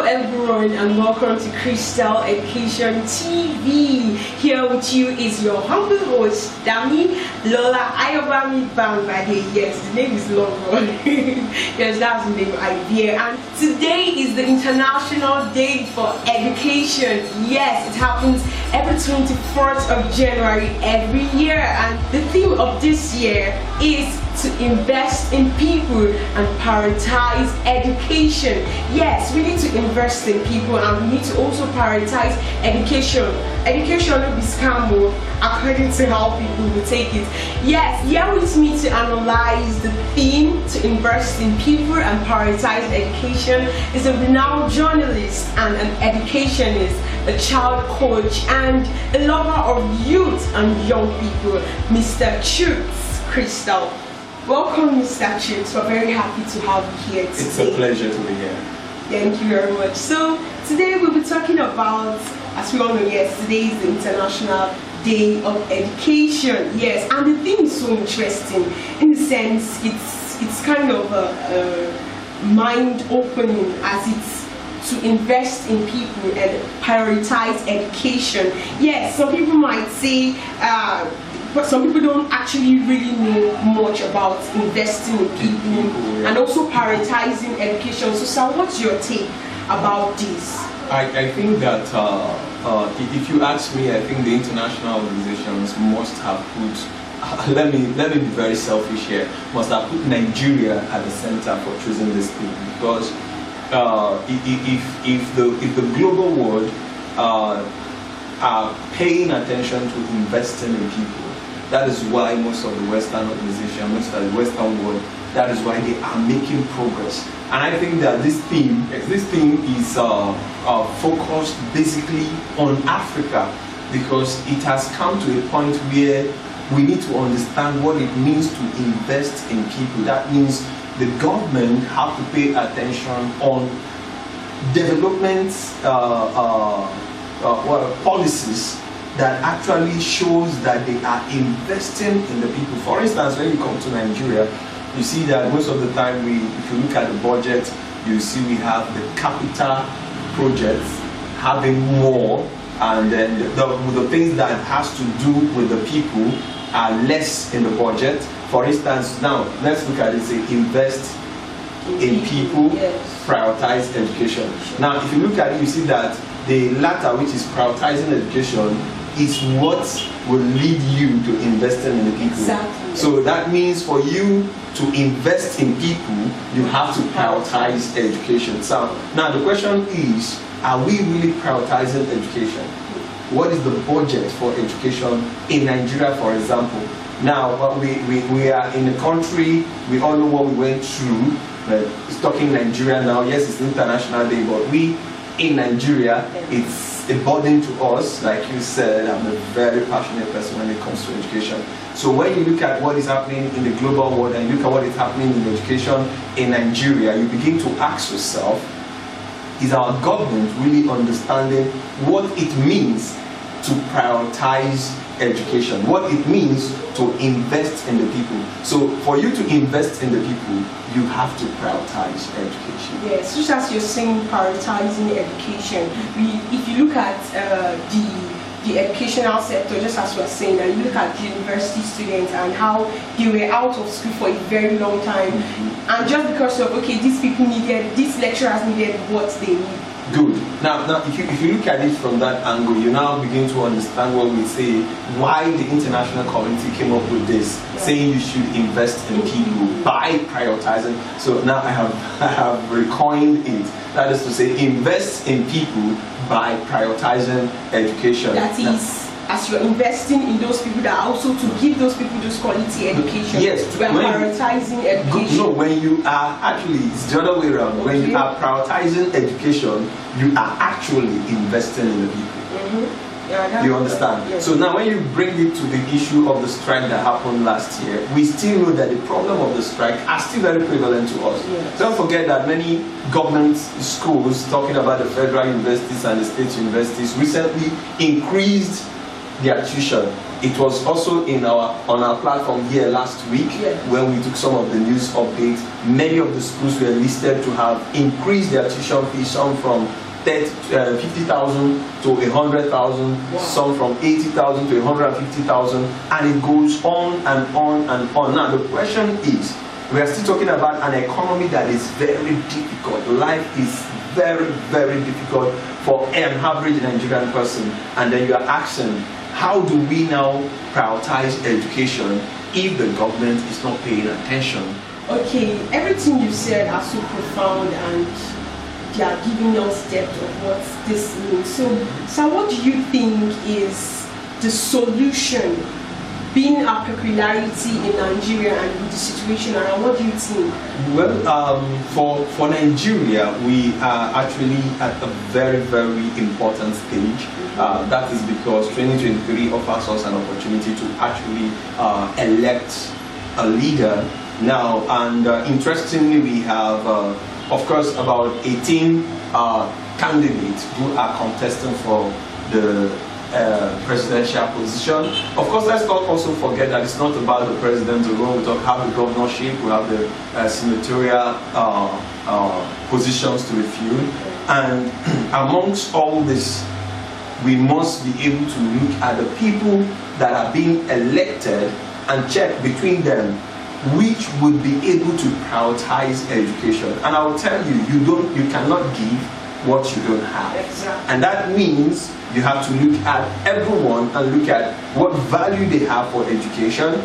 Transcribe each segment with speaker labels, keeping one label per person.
Speaker 1: everyone, and welcome to Crystal Education TV. Here with you is your humble host, Dami Lola Ayobami Bambade. Yes, the name is long one. Yes, that's the name I bear. And today is the International Day for Education. Yes, it happens every 24th of January every year. And the theme of this year is to invest in people and prioritize education. Yes, we need to invest in people and we need to also prioritize education. Education will be scam according to how people will take it. Yes, here with me to analyze the theme to invest in people and prioritize education is a renowned journalist and an educationist, a child coach and a lover of youth and young people, Mr. Chooks Crystal. Welcome, Mr. Chooks. We're very happy to have you here today.
Speaker 2: It's a pleasure to be here.
Speaker 1: Thank you very much. So today we'll be talking about, as we all know, yes, today is the International Day of Education. Yes, and the theme is so interesting in the sense it's kind of a mind-opening as it's to invest in people and prioritize education. Yes, some people might say but some people don't actually really know much about investing in people and also prioritizing education. So, sir, what's your take about this?
Speaker 2: I think that if you ask me, I think the international organizations must have put, let me be very selfish here, must have put Nigeria at the center for choosing this thing, because if the global world are paying attention to investing in people, that is why most of the Western organizations, most of the Western world, that is why they are making progress. And I think that this theme is focused basically on Africa, because it has come to a point where we need to understand what it means to invest in people. That means the government have to pay attention on development policies that actually shows that they are investing in the people. For instance, when you come to Nigeria, you see that most of the time if you look at the budget, you see we have the capital projects having more, and then the things that has to do with the people are less in the budget. For instance, now let's look at it, say invest in people, prioritize education. Now if you look at it, you see that the latter, which is prioritizing education, is what will lead you to investing in the people.
Speaker 1: Exactly.
Speaker 2: So that means for you to invest in people, you have to prioritize education. So now the question is, are we really prioritizing education? What is the budget for education in Nigeria, for example? Now we are in a country, we all know what we went through. It's talking Nigeria now. Yes, it's International Day, but we in Nigeria, it's a burden to us. Like you said, I'm a very passionate person when it comes to education. So when you look at what is happening in the global world and you look at what is happening in education in Nigeria, you begin to ask yourself, is our government really understanding what it means to prioritize education, what it means to invest in the people? So for you to invest in the people, you have to prioritize education.
Speaker 1: Yes, just as you're saying, prioritizing education. If you look at the educational sector, just as we're saying, and you look at the university students and how they were out of school for a very long time, and just because of, okay, these lecturers needed what they need.
Speaker 2: Good. Now if you look at it from that angle, you now begin to understand what we say, why the international community came up with this, saying you should invest in people by prioritizing. So now I have recoined it. That is to say, invest in people by prioritizing education.
Speaker 1: That is, as you're investing in those people, that are also to give those people those quality education.
Speaker 2: Yes,
Speaker 1: we are prioritizing education.
Speaker 2: No, when you are actually, it's the other way around. Okay. When you are prioritizing education, you are actually investing in the people. You understand?
Speaker 1: Yes.
Speaker 2: So now when you bring it to the issue of the strike that happened last year, we still know that the problem of the strike are still very prevalent to us.
Speaker 1: Yes.
Speaker 2: Don't forget that many government schools, talking about the federal universities and the state universities, recently increased their tuition. It was also on our platform here last week when we took some of the news updates. Many of the schools were listed to have increased their tuition fees, some from 50,000 to 100,000, some from 80,000 to 150,000, and it goes on and on and on. Now the question is, we are still talking about an economy that is very difficult. Life is very, very difficult for an average Nigerian person, and then you are asking, how do we now prioritize education if the government is not paying attention?
Speaker 1: Okay, everything you said are so profound, and they are giving us depth of what this means. So what do you think is the solution, being a peculiarity in Nigeria and with the situation around? What do you think?
Speaker 2: Well, for Nigeria, we are actually at a very, very important stage. That is because 2023 offers us an opportunity to actually elect a leader now. And interestingly, we have, of course, about 18 candidates who are contesting for the presidential position. Of course, let's not also forget that it's not about the president alone. We have the governorship, we have the senatorial positions to refill, and amongst all this, we must be able to look at the people that are being elected and check between them which would be able to prioritize education. And I will tell you, you cannot give what you don't have.
Speaker 1: Exactly.
Speaker 2: And that means you have to look at everyone and look at what value they have for education,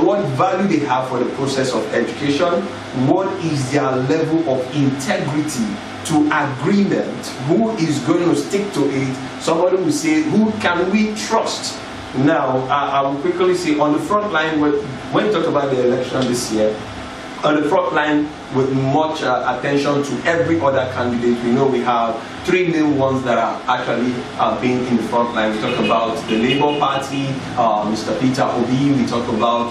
Speaker 2: what value they have for the process of education, what is their level of integrity to agreement, who is going to stick to it. Somebody will say, who can we trust? Now, I will quickly say, on the front line, when you talk about the election this year, on the front line with much attention to every other candidate, we know we have three main ones that are actually being in the front line. We talk about the Labour Party, Mr. Peter Obi. We talk about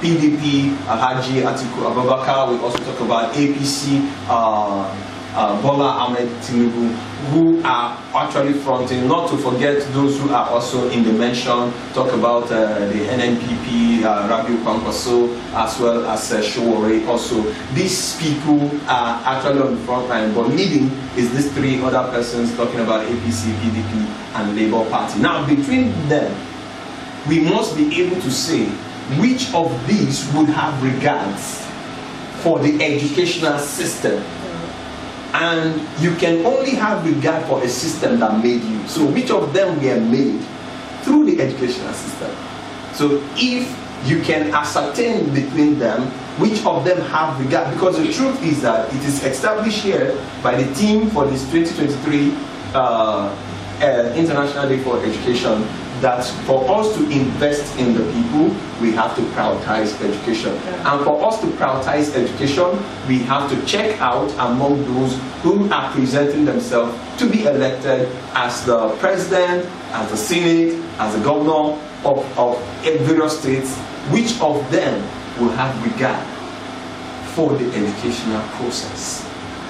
Speaker 2: PDP, Haji Atiku Abubakar. We also talk about APC, Bola Ahmed Tinubu, who are actually fronting, not to forget those who are also in the mention. Talk about the NNPP, Rabiu Kwankwaso, as well as Showore also. These people are actually on the front line, but leading is these three other persons, talking about APC, PDP, and Labour Party. Now, between them, we must be able to say which of these would have regards for the educational system. And you can only have regard for a system that made you. So which of them were made through the educational system? So if you can ascertain between them which of them have regard, because the truth is that it is established here by the team for this 2023 International Day for Education that for us to invest in the people, we have to prioritize education. And for us to prioritize education, we have to check out among those who are presenting themselves to be elected as the president, as the senate, as the governor of various states, which of them will have regard for the educational process.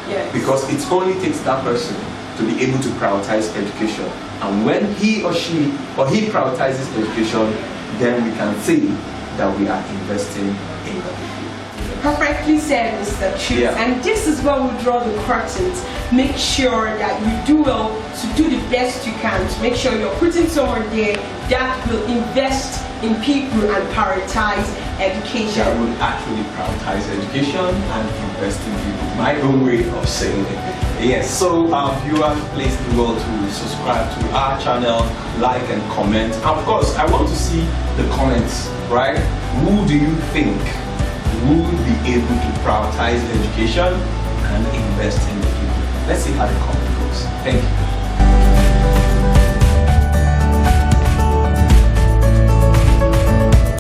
Speaker 1: Yes.
Speaker 2: Because it only takes that person to be able to prioritize education. And when he or she or he prioritizes education, then we can say that we are investing in the people.
Speaker 1: Perfectly said, Mr. Chus.
Speaker 2: Yeah.
Speaker 1: And this is where we draw the curtains. Make sure that you do well to do the best you can, to make sure you're putting someone there that will invest in people and prioritize education.
Speaker 2: That will actually prioritize education and invest in people. My own way of saying it. Yes, so viewers, please do well to subscribe to our channel, like and comment. And of course, I want to see the comments, right? Who do you think would be able to prioritize education and invest in the people? Let's see how the comment goes. Thank you.